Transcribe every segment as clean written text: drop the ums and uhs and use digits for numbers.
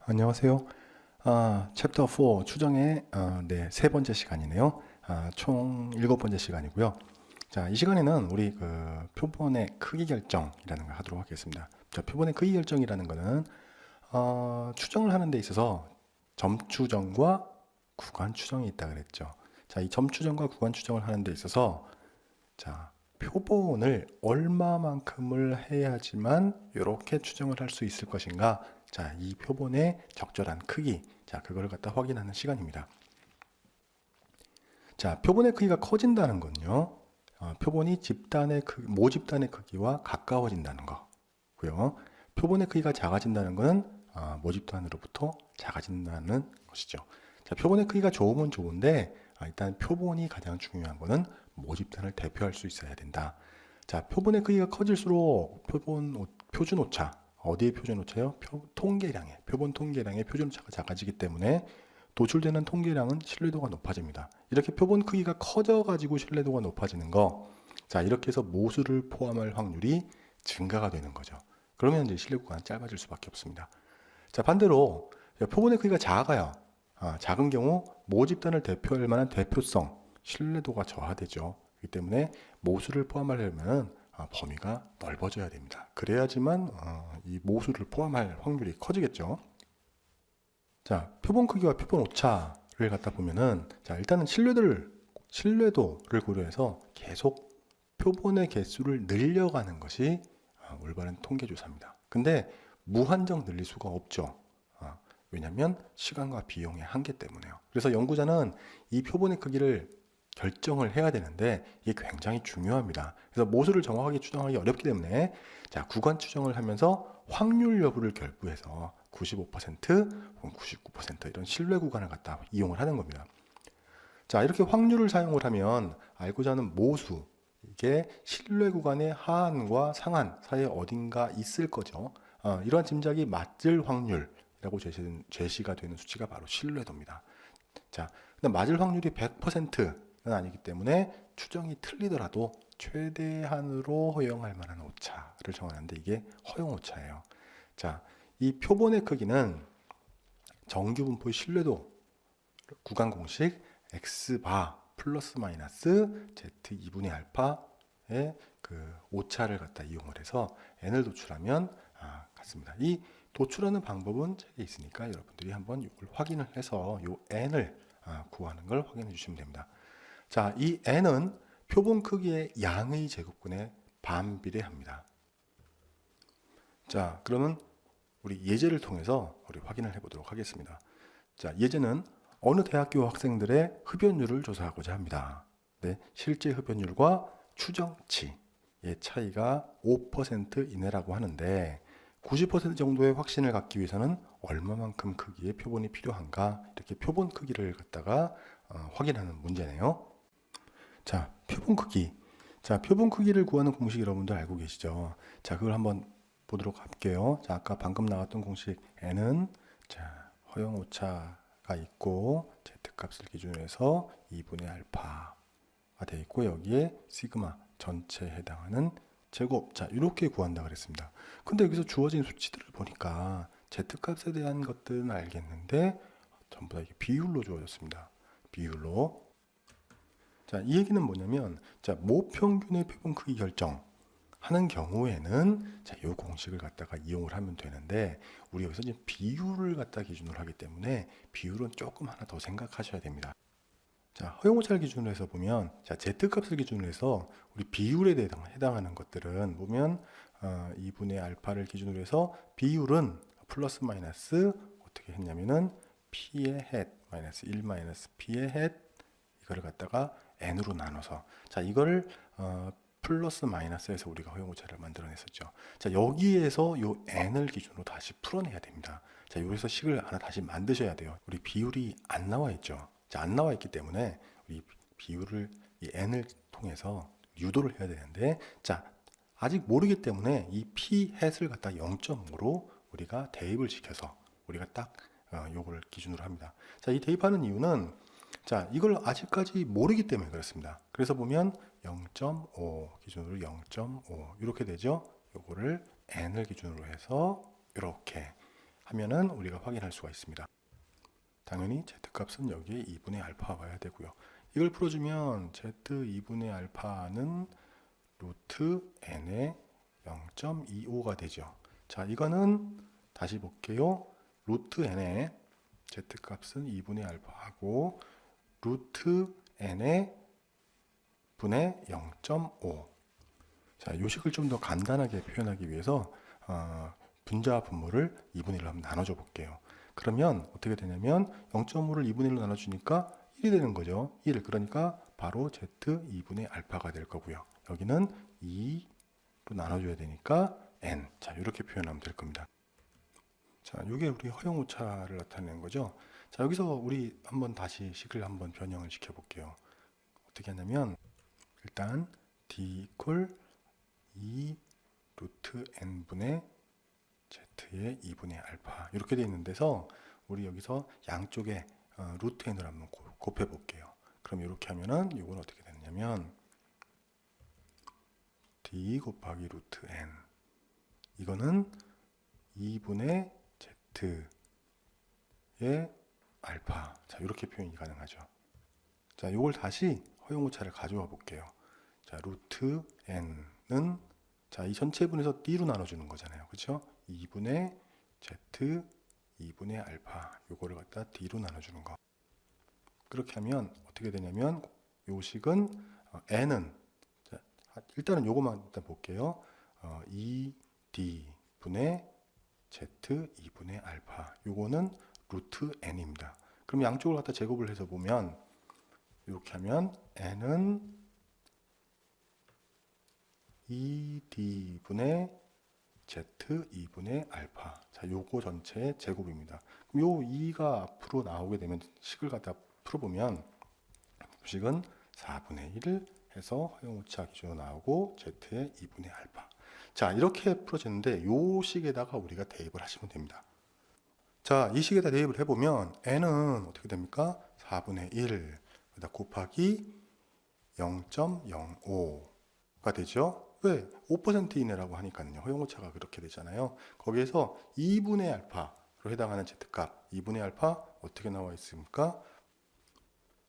안녕하세요. 챕터 4 추정의 세 번째 시간이네요. 총 일곱 번째 시간이고요. 자, 이 시간에는 우리 그 표본의 크기 결정이라는 걸 하도록 하겠습니다. 자, 표본의 크기 결정이라는 거는 추정을 하는 데 있어서 점 추정과 구간 추정이 있다 그랬죠. 자, 이 점 추정과 구간 추정을 하는 데 있어서 자, 표본을 얼마만큼을 해야지만 이렇게 추정을 할 수 있을 것인가? 자, 이 표본의 적절한 크기, 자, 그걸 갖다 확인하는 시간입니다. 자, 표본의 크기가 커진다는 건요, 표본이 모집단의 크기와 가까워진다는 거고요. 표본의 크기가 작아진다는 것은 모집단으로부터 작아진다는 것이죠. 자, 표본의 크기가 좋으면 좋은데 일단 표본이 가장 중요한 것은 모집단을 대표할 수 있어야 된다. 자, 표본의 크기가 커질수록 표준 오차, 어디의 표준 오차요? 표본 통계량의 표준 오차가 작아지기 때문에 도출되는 통계량은 신뢰도가 높아집니다. 이렇게 표본 크기가 커져가지고 신뢰도가 높아지는 거, 자, 이렇게 해서 모수를 포함할 확률이 증가가 되는 거죠. 그러면 이제 신뢰 구간은 짧아질 수밖에 없습니다. 자, 반대로 표본의 크기가 작아요. 작은 경우 모집단을 대표할 만한 대표성, 신뢰도가 저하되죠. 그렇기 때문에 모수를 포함하려면 범위가 넓어져야 됩니다. 그래야지만 이 모수를 포함할 확률이 커지겠죠. 자, 표본 크기와 표본 오차를 갖다 보면은, 자, 일단은 신뢰도를 고려해서 계속 표본의 개수를 늘려가는 것이 올바른 통계 조사입니다. 근데 무한정 늘릴 수가 없죠. 왜냐하면 시간과 비용의 한계 때문에요. 그래서 연구자는 이 표본의 크기를 결정을 해야 되는데 이게 굉장히 중요합니다. 그래서 모수를 정확하게 추정하기 어렵기 때문에 자, 구간 추정을 하면서 확률 여부를 결부해서 95% 혹은 99% 이런 신뢰 구간을 갖다 이용을 하는 겁니다. 자, 이렇게 확률을 사용을 하면 알고자 하는 모수, 이게 신뢰 구간의 하한과 상한 사이에 어딘가 있을 거죠. 이러한 짐작이 맞을 확률이라고 제시가 되는 수치가 바로 신뢰도입니다. 자, 근데 맞을 확률이 100%는 아니기 때문에 추정이 틀리더라도 최대한으로 허용할 만한 오차를 정하는데 이게 허용 오차예요. 자, 이 표본의 크기는 정규 분포의 신뢰도 구간 공식 x바 플러스 마이너스 z 2분의 알파의 그 오차를 갖다 이용을 해서 n을 도출하면 같습니다. 이 도출하는 방법은 책에 있으니까 여러분들이 한번 이걸 확인을 해서 이 n을 구하는 걸 확인해 주시면 됩니다. 자, 이 n은 표본 크기의 양의 제곱근에 반비례합니다. 자, 그러면 우리 예제를 통해서 우리 확인을 해보도록 하겠습니다. 자, 예제는 어느 대학교 학생들의 흡연율을 조사하고자 합니다. 네, 실제 흡연율과 추정치의 차이가 5% 이내라고 하는데 90% 정도의 확신을 갖기 위해서는 얼마만큼 크기의 표본이 필요한가? 이렇게 표본 크기를 갖다가 확인하는 문제네요. 자, 표본 크기. 자, 표본 크기를 구하는 공식 여러분들 알고 계시죠? 자, 그걸 한번 보도록 할게요. 자, 아까 방금 나왔던 공식 n은 자, 허용 오차가 있고 z값을 기준으로 해서 2분의 알파가 되어 있고 여기에 시그마 전체에 해당하는 제곱. 자, 이렇게 구한다 그랬습니다. 근데 여기서 주어진 수치들을 보니까 z값에 대한 것들은 알겠는데 전부 다 이게 비율로 주어졌습니다. 비율로. 자, 이 얘기는 뭐냐면, 자, 모평균의 표본 크기 결정 하는 경우에는 자, 이 공식을 갖다가 이용을 하면 되는데 우리 여기서 이제 비율을 갖다 기준으로 하기 때문에 비율은 조금 하나 더 생각하셔야 됩니다. 자, 허용오차를 기준으로 해서 보면 자, z값을 기준으로 해서 우리 비율에 해당하는 것들은 보면 2분의 알파를 기준으로 해서 비율은 플러스 마이너스 어떻게 했냐면은 p의 헷 마이너스 1 마이너스 p의 헷 이거를 갖다가 n으로 나눠서 자, 이거를 플러스 마이너스에서 우리가 허용오차를 만들어냈었죠. 자, 여기에서 요 n을 기준으로 다시 풀어내야 됩니다. 자, 여기서 식을 하나 다시 만드셔야 돼요. 우리 비율이 안 나와 있죠. 자, 안 나와 있기 때문에 우리 비율을 이 n을 통해서 유도를 해야 되는데 자, 아직 모르기 때문에 이 p 햇을 갖다 0.5로 우리가 대입을 시켜서 우리가 딱 요걸 기준으로 합니다. 자, 이 대입하는 이유는 자, 이걸 아직까지 모르기 때문에 그렇습니다. 그래서 보면 0.5 기준으로 0.5 이렇게 되죠. 요거를 n을 기준으로 해서 이렇게 하면은 우리가 확인할 수가 있습니다. 당연히 Z값은 여기에 2분의 알파가 와야 되고요. 이걸 풀어주면 Z2분의 알파는 루트 n의 0.25가 되죠. 자, 이거는 다시 볼게요. 루트 n의 Z값은 2분의 알파하고 루트 n의 분의 0.5. 자, 이 식을 좀 더 간단하게 표현하기 위해서 분자와 분모를 2분의 1로 한번 나눠줘 볼게요. 그러면 어떻게 되냐면 0.5를 2분의 1로 나눠주니까 1이 되는 거죠. 1. 그러니까 바로 Z 2분의 알파가 될 거고요. 여기는 2로 나눠줘야 되니까 n. 자, 이렇게 표현하면 될 겁니다. 자, 이게 우리 허용 오차를 나타내는 거죠. 자, 여기서 우리 한번 다시 식을 한번 변형을 시켜 볼게요. 어떻게 하냐면 일단 d 이퀄 2 루트 n분의 z의 2분의 알파 이렇게 되어 있는 데서 우리 여기서 양쪽에 루트 n을 한번 곱해 볼게요. 그럼 이렇게 하면은 이건 어떻게 되냐면 d 곱하기 루트 n 이거는 2분의 z의 알파. 자, 이렇게 표현이 가능하죠. 자, 이걸 다시 허용오차를 가져와 볼게요. 자, 루트 n은 자, 이 전체 분에서 d로 나눠주는 거잖아요. 그렇죠? 2분의 z 2분의 알파 요거를 갖다 d로 나눠주는 거. 그렇게 하면 어떻게 되냐면 요 식은 n은 자, 일단은 요거만 일단 볼게요. 2d 분의 z 2분의 알파 요거는 루트 n입니다. 그럼 양쪽을 갖다 제곱을 해서 보면 이렇게 하면 n은 2d분의 z 2분의 알파. 자, 요거 전체의 제곱입니다. 그럼 요 2가 앞으로 나오게 되면 식을 갖다 풀어보면 식은 4분의 1을 해서 허용오차 기준으로 나오고 z의 2분의 알파. 자, 이렇게 풀어지는데 요 식에다가 우리가 대입을 하시면 됩니다. 자, 이 식에다 대입을 해보면 n은 어떻게 됩니까? 4분의 1 곱하기 0.05가 되죠. 왜? 5% 이내라고 하니까요. 허용오차가 그렇게 되잖아요. 거기에서 2분의 알파로 해당하는 z값 2분의 알파 어떻게 나와 있습니까?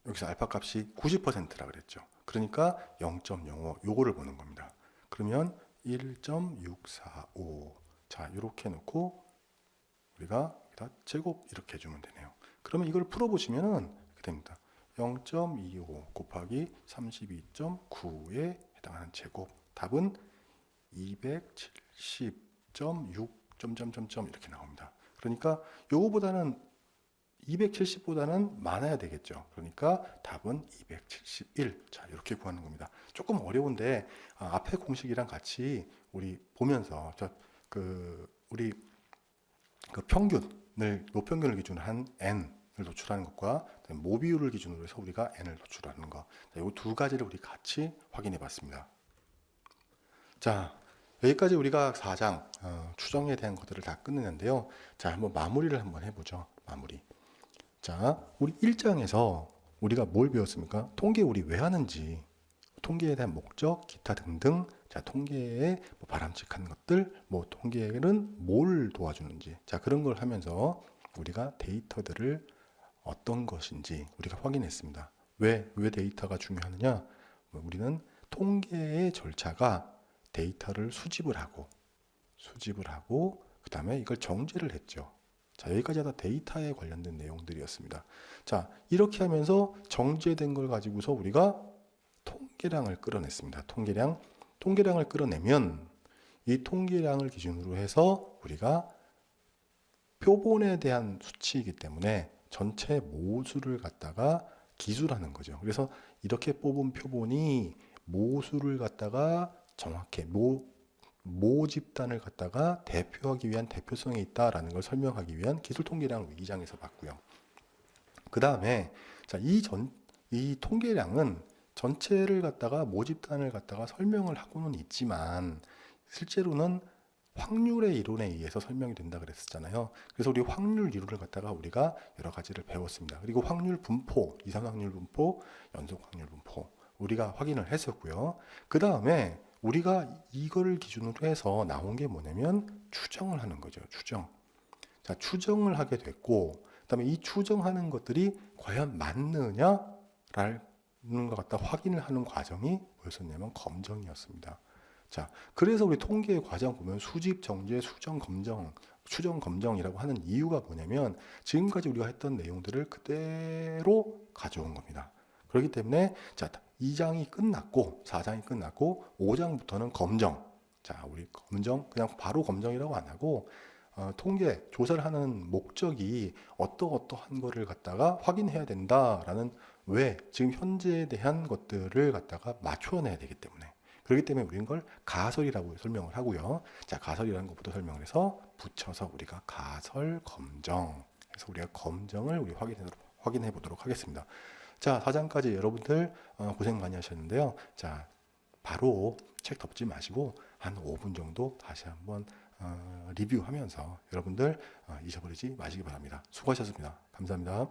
여기서 알파 값이 90%라 그랬죠. 그러니까 0.05 요거를 보는 겁니다. 그러면 1.645. 자, 이렇게 놓고 우리가 여기다 제곱 이렇게 해주면 되네요. 그러면 이걸 풀어보시면은 이렇게 됩니다. 0.25 곱하기 32.9에 해당하는 제곱. 답은 270.6 점점점점 이렇게 나옵니다. 그러니까 요거보다는 270보다는 많아야 되겠죠. 그러니까 답은 271. 자, 이렇게 구하는 겁니다. 조금 어려운데 앞에 공식이랑 같이 우리 보면서 우리 그 평균을 노평균을 기준으로 한 n을 노출하는 것과 모비율을 기준으로 해서 우리가 n을 노출하는 것. 이 두 가지를 우리 같이 확인해 봤습니다. 자, 여기까지 우리가 4장 추정에 대한 것들을 다 끝냈는데요. 자, 한번 마무리를 한번 해보죠. 마무리. 자, 우리 1장에서 우리가 뭘 배웠습니까? 통계 우리 왜 하는지, 통계에 대한 목적, 기타 등등. 자, 통계의 바람직한 것들, 통계는 뭘 도와주는지. 자, 그런 걸 하면서 우리가 데이터들을 어떤 것인지 우리가 확인했습니다. 왜 데이터가 중요하느냐? 우리는 통계의 절차가 데이터를 수집을 하고 그 다음에 이걸 정제를 했죠. 자, 여기까지 다 데이터에 관련된 내용들이었습니다. 자, 이렇게 하면서 정제된 걸 가지고서 우리가 통계량을 끌어냈습니다. 통계량을 끌어내면 이 통계량을 기준으로 해서 우리가 표본에 대한 수치이기 때문에 전체 모수를 갖다가 기술하는 거죠. 그래서 이렇게 뽑은 표본이 모수를 갖다가 정확히 모 집단을 갖다가 대표하기 위한 대표성이 있다라는 걸 설명하기 위한 기술 통계량을 2장에서 봤고요. 그 다음에 자, 이 통계량은 전체를 갖다가 모 집단을 갖다가 설명을 하고는 있지만 실제로는 확률의 이론에 의해서 설명이 된다 그랬었잖아요. 그래서 우리 확률 이론을 갖다가 우리가 여러 가지를 배웠습니다. 그리고 확률 분포, 이상 확률 분포, 연속 확률 분포 우리가 확인을 했었고요. 그 다음에 우리가 이거를 기준으로 해서 나온 게 뭐냐면 추정을 하는 거죠. 추정. 자, 추정을 하게 됐고, 그다음에 이 추정하는 것들이 과연 맞느냐라는 것 갖다 확인을 하는 과정이 뭐였었냐면 검정이었습니다. 자, 그래서 우리 통계의 과정 보면 수집, 정제, 수정, 검정, 추정, 검정이라고 하는 이유가 뭐냐면 지금까지 우리가 했던 내용들을 그대로 가져온 겁니다. 그렇기 때문에 자, 2장이 끝났고 4장이 끝났고 5장부터는 검정. 자, 우리 검정 그냥 바로 검정이라고 안 하고 통계 조사를 하는 목적이 어떠한 거를 갖다가 확인해야 된다라는 왜 지금 현재에 대한 것들을 갖다가 맞춰내야 되기 때문에 그렇기 때문에 우리는 걸 가설이라고 설명을 하고요. 자, 가설이라는 것부터 설명을 해서 붙여서 우리가 가설 검정 해서 우리가 검정을 우리 확인해 보도록 하겠습니다. 자, 4장까지 여러분들 고생 많이 하셨는데요. 자, 바로 책 덮지 마시고 한 5분 정도 다시 한번 리뷰하면서 여러분들 잊어버리지 마시기 바랍니다. 수고하셨습니다. 감사합니다.